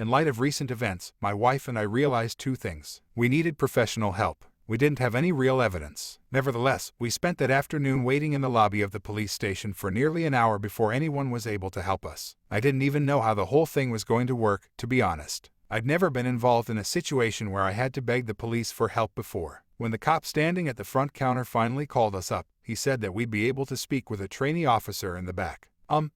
In light of recent events, my wife and I realized two things. We needed professional help. We didn't have any real evidence. Nevertheless, we spent that afternoon waiting in the lobby of the police station for nearly an hour before anyone was able to help us. I didn't even know how the whole thing was going to work, to be honest. I'd never been involved in a situation where I had to beg the police for help before. When the cop standing at the front counter finally called us up, he said that we'd be able to speak with a trainee officer in the back.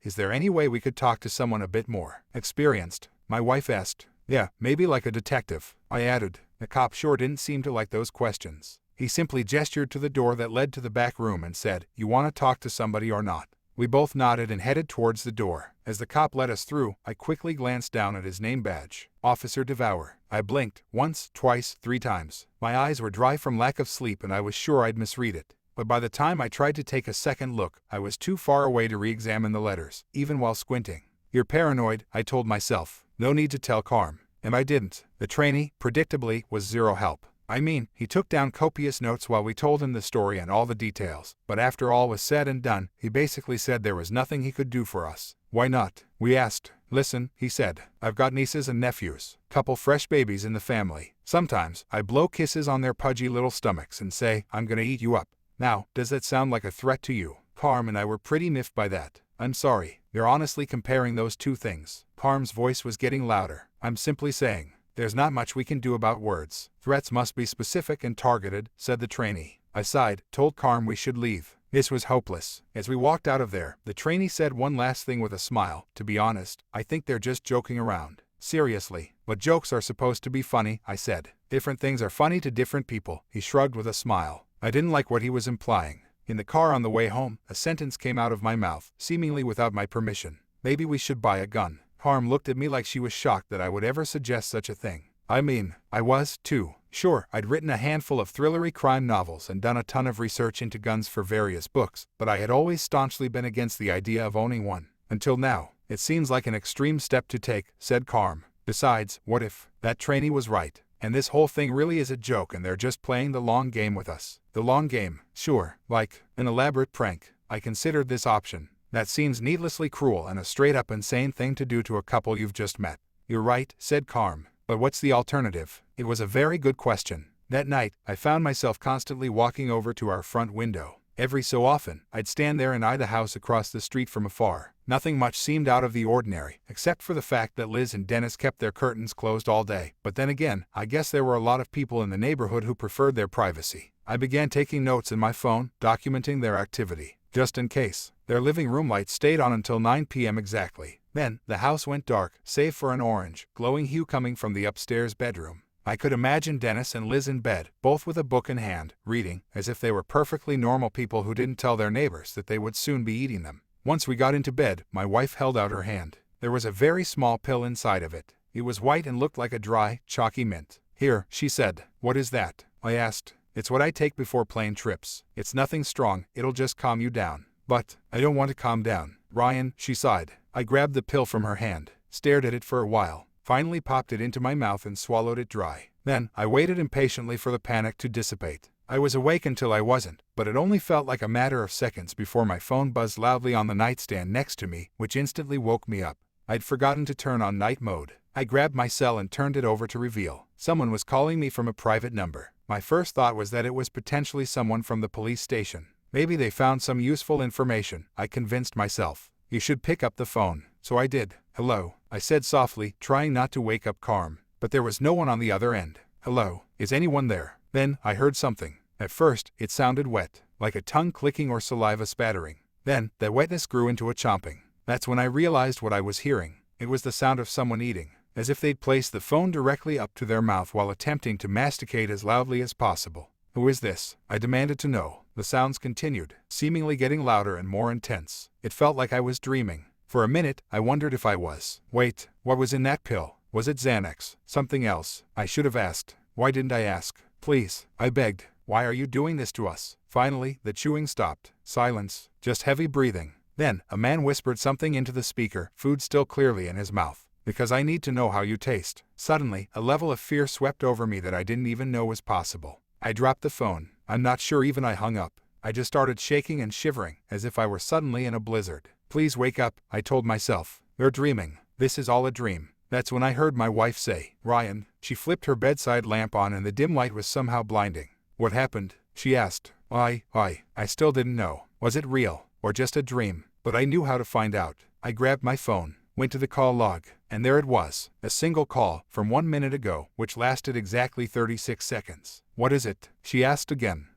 Is there any way we could talk to someone a bit more experienced? My wife asked. Yeah, maybe like a detective, I added. The cop sure didn't seem to like those questions. He simply gestured to the door that led to the back room and said, "You want to talk to somebody or not?" We both nodded and headed towards the door. As the cop let us through, I quickly glanced down at his name badge. Officer Devour. I blinked, once, twice, 3 times. My eyes were dry from lack of sleep and I was sure I'd misread it. But by the time I tried to take a second look, I was too far away to re-examine the letters, even while squinting. You're paranoid, I told myself. No need to tell Carm. And I didn't. The trainee, predictably, was zero help. I mean, he took down copious notes while we told him the story and all the details, but after all was said and done, he basically said there was nothing he could do for us. Why not? We asked. Listen, he said, I've got nieces and nephews, couple fresh babies in the family. Sometimes, I blow kisses on their pudgy little stomachs and say, I'm gonna eat you up. Now, does that sound like a threat to you? Carm and I were pretty miffed by that. I'm sorry, you're honestly comparing those two things. Carm's voice was getting louder. I'm simply saying, there's not much we can do about words. Threats must be specific and targeted, said the trainee. I sighed, told Carm we should leave. This was hopeless. As we walked out of there, the trainee said one last thing with a smile. To be honest, I think they're just joking around. Seriously, but jokes are supposed to be funny, I said. Different things are funny to different people, he shrugged with a smile. I didn't like what he was implying. In the car on the way home, a sentence came out of my mouth, seemingly without my permission. Maybe we should buy a gun. Carm looked at me like she was shocked that I would ever suggest such a thing. I mean, I was, too. Sure, I'd written a handful of thrillery crime novels and done a ton of research into guns for various books, but I had always staunchly been against the idea of owning one. Until now. It seems like an extreme step to take, said Carm. Besides, what if that trainee was right, and this whole thing really is a joke and they're just playing the long game with us? The long game, sure, like an elaborate prank. I considered this option. That seems needlessly cruel and a straight-up insane thing to do to a couple you've just met. You're right, said Carm. But what's the alternative? It was a very good question. That night, I found myself constantly walking over to our front window. Every so often, I'd stand there and eye the house across the street from afar. Nothing much seemed out of the ordinary, except for the fact that Liz and Dennis kept their curtains closed all day. But then again, I guess there were a lot of people in the neighborhood who preferred their privacy. I began taking notes in my phone, documenting their activity, just in case. Their living room light stayed on until 9 p.m. exactly. Then, the house went dark, save for an orange, glowing hue coming from the upstairs bedroom. I could imagine Dennis and Liz in bed, both with a book in hand, reading, as if they were perfectly normal people who didn't tell their neighbors that they would soon be eating them. Once we got into bed, my wife held out her hand. There was a very small pill inside of it. It was white and looked like a dry, chalky mint. Here, she said. What is that? I asked. It's what I take before plane trips. It's nothing strong, it'll just calm you down. But, I don't want to calm down. Ryan, she sighed. I grabbed the pill from her hand, stared at it for a while, finally popped it into my mouth and swallowed it dry. Then, I waited impatiently for the panic to dissipate. I was awake until I wasn't, but it only felt like a matter of seconds before my phone buzzed loudly on the nightstand next to me, which instantly woke me up. I'd forgotten to turn on night mode. I grabbed my cell and turned it over to reveal. Someone was calling me from a private number. My first thought was that it was potentially someone from the police station. Maybe they found some useful information, I convinced myself. You should pick up the phone. So I did. Hello, I said softly, trying not to wake up Carm. But there was no one on the other end. Hello, is anyone there? Then, I heard something. At first, it sounded wet, like a tongue clicking or saliva spattering. Then, that wetness grew into a chomping. That's when I realized what I was hearing. It was the sound of someone eating, as if they'd placed the phone directly up to their mouth while attempting to masticate as loudly as possible. Who is this? I demanded to know. The sounds continued, seemingly getting louder and more intense. It felt like I was dreaming. For a minute, I wondered if I was. Wait, what was in that pill? Was it Xanax? Something else? I should have asked. Why didn't I ask? Please, I begged. Why are you doing this to us? Finally, the chewing stopped. Silence. Just heavy breathing. Then, a man whispered something into the speaker, food still clearly in his mouth. Because I need to know how you taste. Suddenly, a level of fear swept over me that I didn't even know was possible. I dropped the phone. I'm not sure even I hung up. I just started shaking and shivering, as if I were suddenly in a blizzard. Please wake up, I told myself. You're dreaming. This is all a dream. That's when I heard my wife say, "Ryan." She flipped her bedside lamp on and the dim light was somehow blinding. "What happened?" she asked. I still didn't know. Was it real, or just a dream? But I knew how to find out. I grabbed my phone, went to the call log, and there it was, a single call from 1 minute ago, which lasted exactly 36 seconds. "What is it?" she asked again.